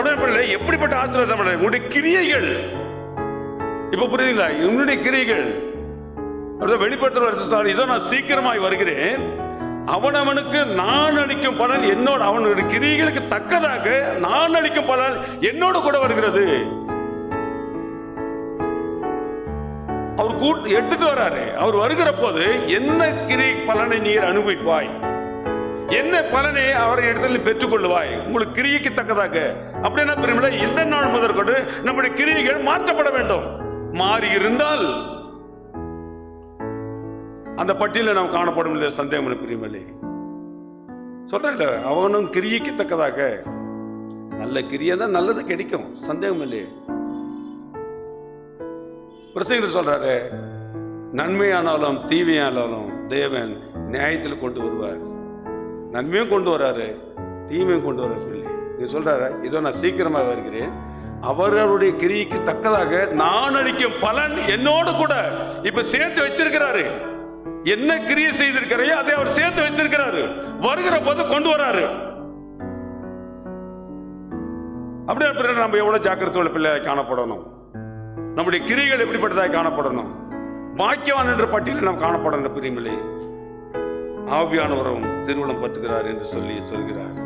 அப்படியே எப்படிப்பட்ட ஆசீர்வாதம்? உங்களுடைய கிரியைகள். இப்ப புரியுதுங்களா? உன்னுடைய கிரியைகள் வெளிப்படுத்த இதோ நான் சீக்கிரமாய் வருகிறேன், அவனவனுக்கு நான் அளிக்கும் பலன் என்னோட, அவனுடைய கிரியைகளுக்கு தக்கதாக நான் அளிக்கும் பலன் என்னோட கூட வருகிறது. அவர் எடுத்துட்டு வராரு. அவர் வருகிற போது என்ன கிரியை பலனை நீர் அனுபவிப்பாய், என்ன பலனை அவரை இடத்துல பெற்றுக் கொள்ளுவாய் உங்களுக்கு கிரியைக்கு தக்கதாக. அப்படின்னா பெருமில்லை, இந்த நாள் முதற்கொண்டு நம்முடைய கிரியைகள் மாற்றப்பட வேண்டும். மாறி இருந்தால் அந்த பட்டியல நாம் காணப்படும் இல்லையா? சந்தேகம் பிரியமில்லை. சொல்றேன், அவனும் கிரியைக்கு தக்கதாக. நல்ல கிரியை தான் நல்லது கிடைக்கும், சந்தேகம் இல்லையே. பிரசங்கர் சொல்றாரு, நன்மையானாலும் தீமையானாலும் தேவன் நியாயத்தில் கொண்டு வருவார். நன்மையும் கொண்டு வராரு, தீமையும் கொண்டு வராரு. நீ சொல்றாரு, இதோ நான் சீக்கிரமாக வருகிறேன், அவர்களுடைய கிரியைக்கு தக்கதாக நான் அளிக்கும் பலன் என்னோடு கூட இப்ப சேர்த்து வச்சிருக்கிறாரு. என்ன கிரியை செய்திருக்கிறையோ அதை அவர் சேர்த்து வச்சிருக்கிறாரு. வருகிற போது கொண்டு வராரு. அப்படியே நம்ம எவ்வளவு ஜாக்கிரதையோட பிள்ளையாக காணப்படணும். நம்முடைய கிரிகள் எப்படிப்பட்டதாக காணப்படணும். பாக்கியவான் என்ற பட்டியலில் நாம் காணப்படணும். பிரியமில்லை, ஆவியானவரும் திருவுளம் பற்றுகிறார் என்று சொல்கிறார்.